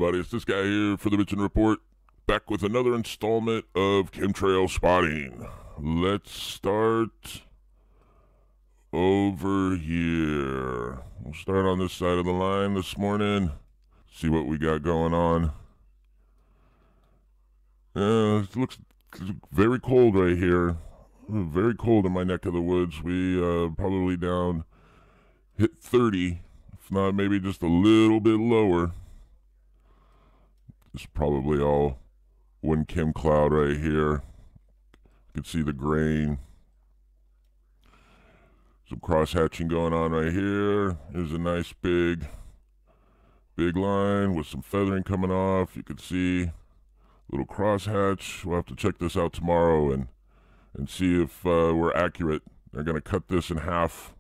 everybody, it's this guy here for the Tch'n Report, back with another installment of Chemtrail Spotting. Let's start over here. We'll start on this side of the line this morning, see what we got going on. It looks very cold right here. Very cold in my neck of the woods. We probably hit 30, if not maybe just a little bit lower. It's probably all one chem cloud right here. You can see the grain. Some cross hatching going on right here. Here's a nice big line with some feathering coming off. You can see a little cross hatch. We'll have to check this out tomorrow and see if we're accurate. They're going to cut this in half.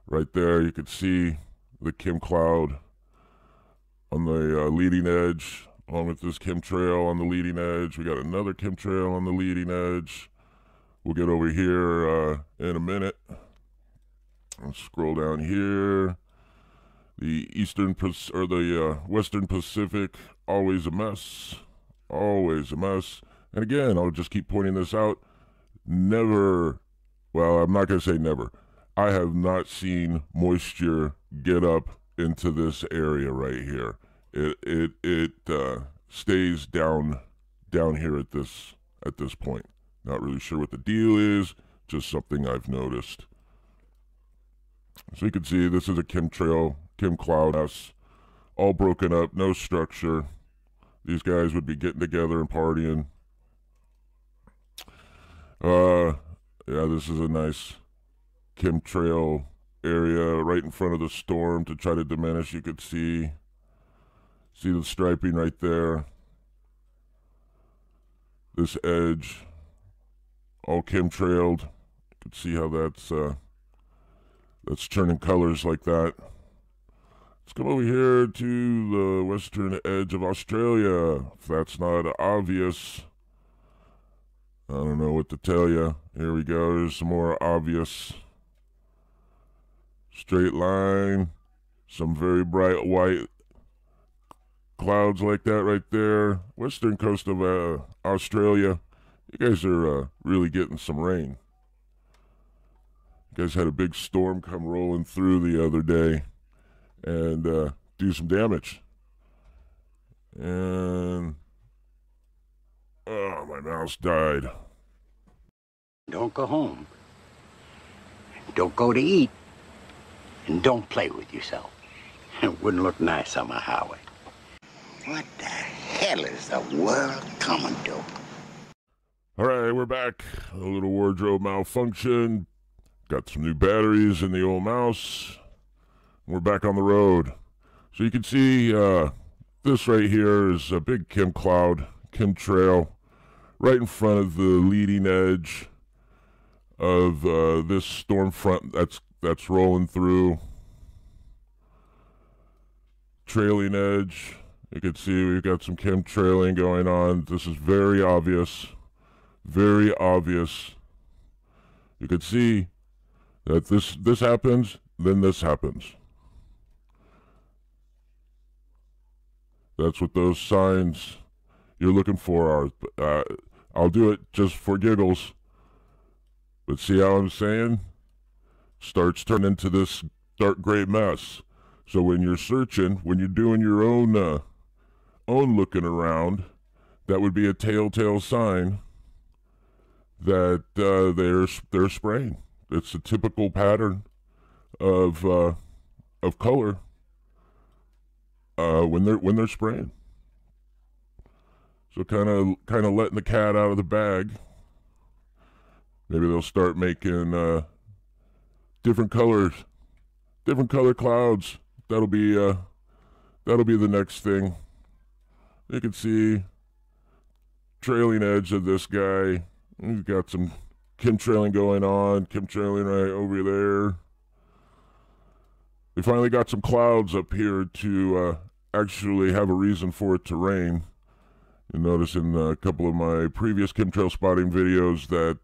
Right there, you can see the chem cloud on the leading edge, along with this chemtrail on the leading edge. We got another chemtrail on the leading edge. We'll get over here in a minute. Let's scroll down here. The Western Pacific, always a mess. Always a mess. And again, I'll just keep pointing this out. Never, well, I'm not going to say never. I have not seen moisture get up into this area right here. It stays down here at this point. Not really sure what the deal is, just something I've noticed. So you can see this is a chemtrail, chem cloud house, all broken up, no structure. These guys would be getting together and partying. Yeah, this is a nice chemtrail area right in front of the storm to try to diminish. You could see the striping right there. This edge, all chemtrailed. You can see how that's turning colors like that. Let's come over here to the western edge of Australia. If that's not obvious, I don't know what to tell you. Here we go. There's some more obvious straight line. Some very bright white clouds like that right there. Western coast of Australia. You guys are really getting some rain. You guys had a big storm come rolling through the other day and do some damage. And oh, my mouse died. Don't go home. Don't go to eat. And don't play with yourself. It wouldn't look nice on my highway. What the hell is the world coming to? All right, we're back. A little wardrobe malfunction. Got some new batteries in the old mouse. We're back on the road. So you can see this right here is a big chem cloud, chemtrail, right in front of the leading edge of this storm front that's rolling through. Trailing edge. You can see we've got some chemtrailing going on. This is very obvious. Very obvious. You can see that this happens, then this happens. That's what those signs you're looking for are. I'll do it just for giggles. But see how I'm saying? Starts turning into this dark gray mess. So when you're searching, when you're doing your own looking around, that would be a telltale sign that they're spraying. It's a typical pattern of color when they're spraying. So kind of letting the cat out of the bag. Maybe they'll start making different color clouds. That'll be the next thing. You can see trailing edge of this guy. He's got some chemtrailing going on. Chemtrailing right over there. We finally got some clouds up here to actually have a reason for it to rain. You notice in a couple of my previous chemtrail spotting videos that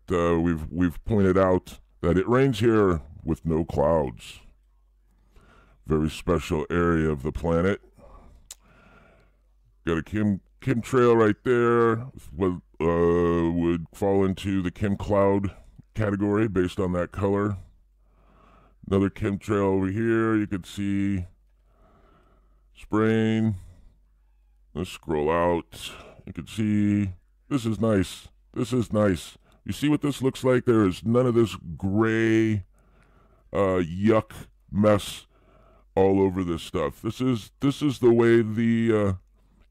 we've pointed out that it rains here with no clouds. Very special area of the planet. Got a chemtrail right there. What would fall into the chem cloud category based on that color. Another chemtrail over here. You can see spraying. Let's scroll out. You can see this is nice. This is nice. You see what this looks like? There is none of this gray yuck mess all over this stuff. This is the way the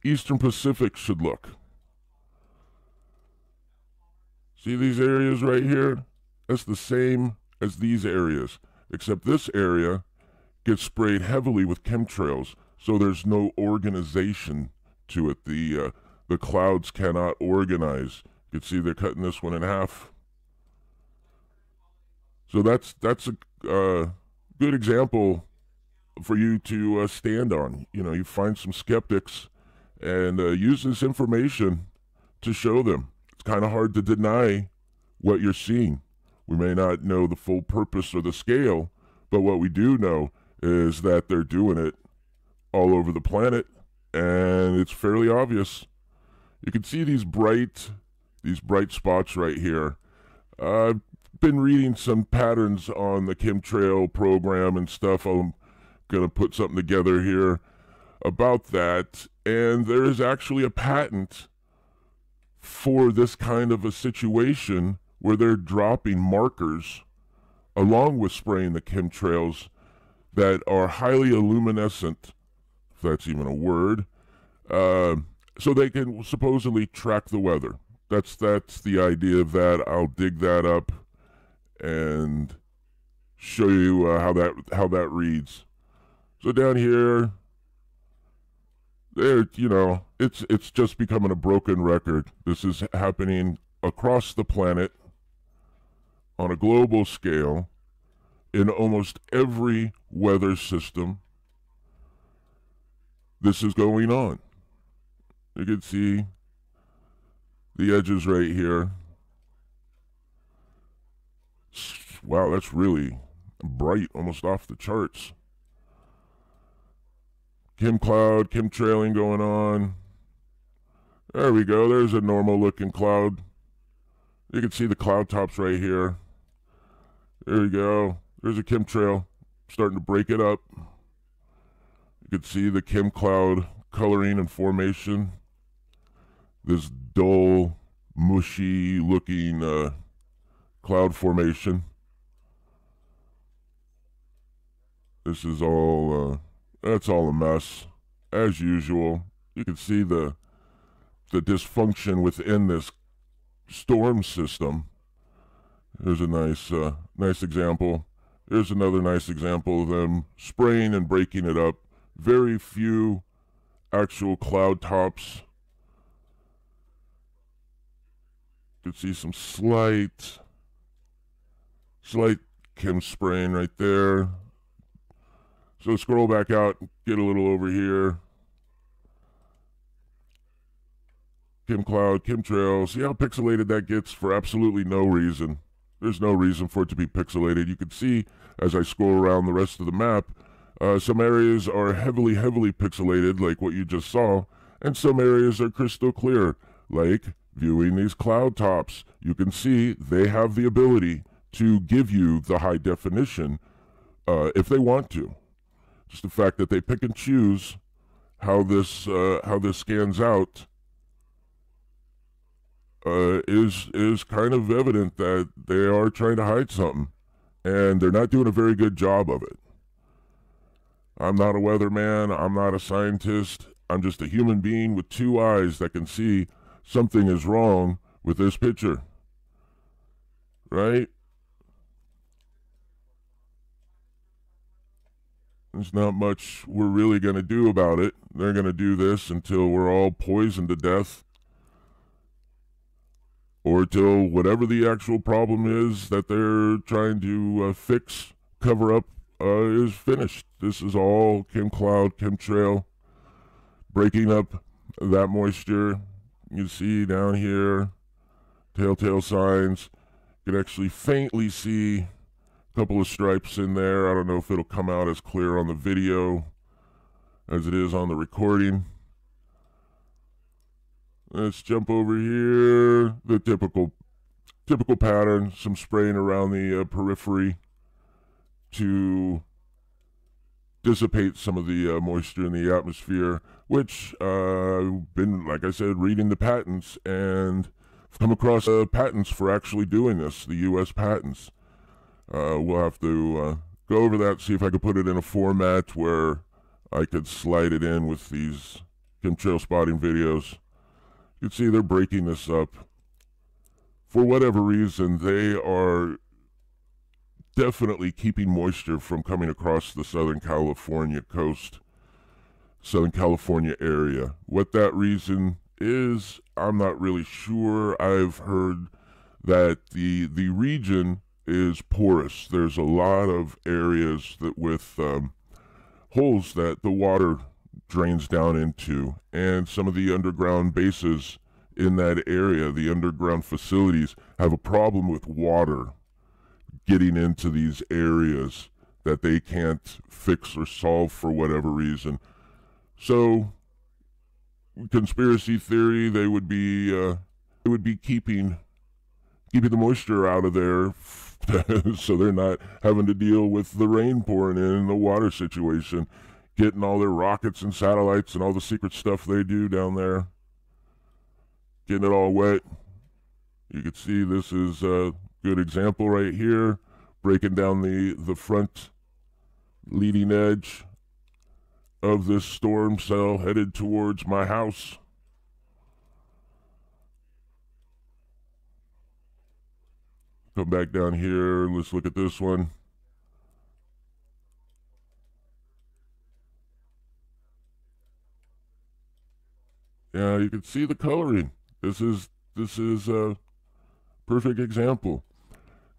Eastern Pacific should look. See these areas right here? That's the same as these areas, except this area gets sprayed heavily with chemtrails, so there's no organization to it. The clouds cannot organize. You can see they're cutting this one in half. So that's a good example for you to stand on. You know, you find some skeptics and use this information to show them. It's kind of hard to deny what you're seeing. We may not know the full purpose or the scale, but what we do know is that they're doing it all over the planet, and it's fairly obvious. You can see these bright spots right here. I've been reading some patterns on the chemtrail program and stuff. I'm going to put something together here about that, and there is actually a patent for this kind of a situation where they're dropping markers along with spraying the chemtrails that are highly luminescent, if that's even a word, so they can supposedly track the weather. That's the idea of that. I'll dig that up and show you how that reads. So down here, there, you know, it's just becoming a broken record. This is happening across the planet on a global scale in almost every weather system. This is going on. You can see the edges right here. Wow, that's really bright, almost off the charts. Chem cloud, chemtrailing going on. There we go. There's a normal looking cloud. You can see the cloud tops right here. There we go. There's a chemtrail. Starting to break it up. You can see the chem cloud coloring and formation. This dull, mushy looking cloud formation. This is all that's all a mess, as usual. You can see the dysfunction within this storm system. Here's a nice example. Here's another nice example of them spraying and breaking it up. Very few actual cloud tops. You can see some slight chem spraying right there. So scroll back out, get a little over here. Chem cloud, chemtrail. See how pixelated that gets for absolutely no reason. There's no reason for it to be pixelated. You can see as I scroll around the rest of the map, some areas are heavily pixelated, like what you just saw, and some areas are crystal clear, like viewing these cloud tops. You can see they have the ability to give you the high definition if they want to. Just the fact that they pick and choose how this scans out is kind of evident that they are trying to hide something, and they're not doing a very good job of it. I'm not a weatherman. I'm not a scientist. I'm just a human being with two eyes that can see something is wrong with this picture. Right? There's not much we're really going to do about it. They're going to do this until we're all poisoned to death, or till whatever the actual problem is that they're trying to fix, cover up, is finished. This is all chem cloud, chemtrail, breaking up that moisture. You can see down here, telltale signs. You can actually faintly see couple of stripes in there. I don't know if it'll come out as clear on the video as it is on the recording. Let's jump over here. The typical pattern, some spraying around the periphery to dissipate some of the moisture in the atmosphere, which I've been, like I said, reading the patents and come across patents for actually doing this, the U.S. patents. We'll have to go over that, see if I could put it in a format where I could slide it in with these chemtrail spotting videos. You can see they're breaking this up. For whatever reason, they are definitely keeping moisture from coming across the Southern California coast, Southern California area. What that reason is, I'm not really sure. I've heard that the region is porous. There's a lot of areas that with holes that the water drains down into, and some of the underground bases in that area, the underground facilities, have a problem with water getting into these areas that they can't fix or solve for whatever reason. So, conspiracy theory, they would be keeping the moisture out of there so they're not having to deal with the rain pouring in, the water situation, getting all their rockets and satellites and all the secret stuff they do down there, getting it all wet. You can see this is a good example right here, breaking down the front leading edge of this storm cell headed towards my house. Come back down here. Let's look at this one. Yeah, you can see the coloring. This is a perfect example.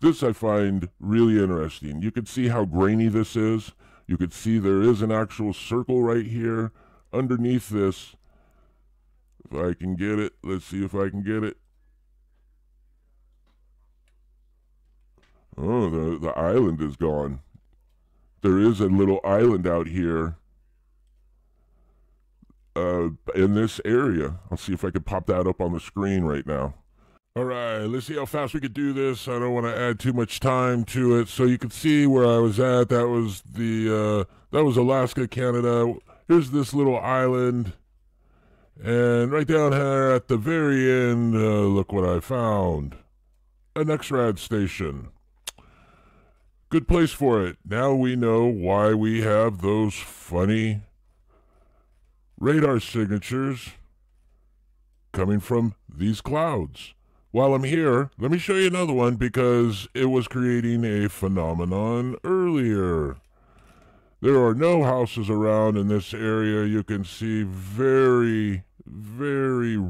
This I find really interesting. You can see how grainy this is. You can see there is an actual circle right here underneath this. If I can get it, let's see if I can get it. Oh, the island is gone. There is a little island out here in this area. I'll see if I can pop that up on the screen right now. All right, let's see how fast we could do this. I don't want to add too much time to it. So you can see where I was at. That was that was Alaska, Canada. Here's this little island. And right down here at the very end, look what I found. An X-Rad station. Good place for it. Now we know why we have those funny radar signatures coming from these clouds. While I'm here, let me show you another one because it was creating a phenomenon earlier. There are no houses around in this area. You can see very, very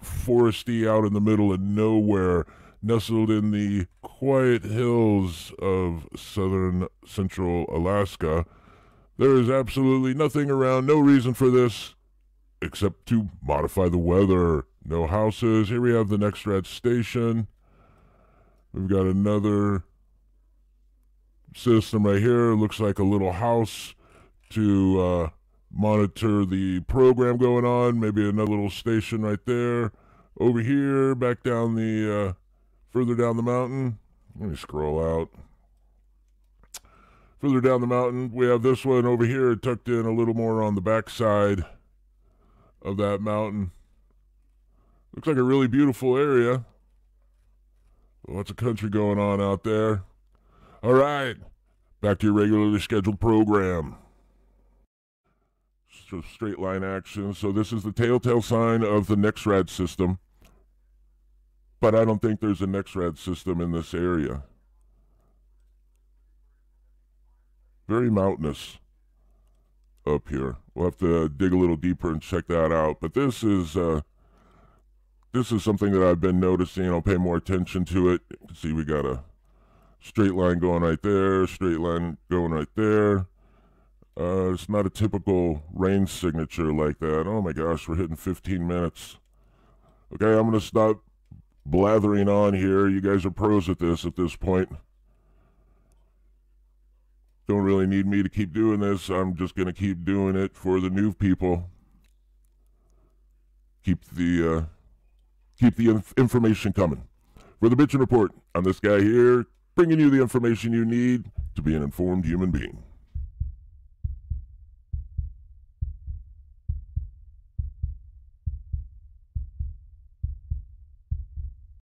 foresty out in the middle of nowhere, nestled in the quiet hills of southern central Alaska. There is absolutely nothing around, no reason for this except to modify the weather. No houses. Here we have the X-Rad station. We've got another system right here. Looks like a little house to monitor the program going on. Maybe another little station right there. Over here, back down the, further down the mountain. Let me scroll out. Further down the mountain, we have this one over here tucked in a little more on the backside of that mountain. Looks like a really beautiful area. Lots of country going on out there. All right, back to your regularly scheduled program. So straight line action. So this is the telltale sign of the X-Rad system. But I don't think there's an X-Rad system in this area. Very mountainous up here. We'll have to dig a little deeper and check that out. But this is something that I've been noticing. I'll pay more attention to it. You can see we got a straight line going right there, straight line going right there. It's not a typical rain signature like that. Oh my gosh, we're hitting 15 minutes. Okay, I'm going to stop blathering on here. You guys are pros at this point. Don't really need me to keep doing this. I'm just going to keep doing it for the new people. keep the information coming. For the Bitchin' Report, I'm this guy here, bringing you the information you need to be an informed human being.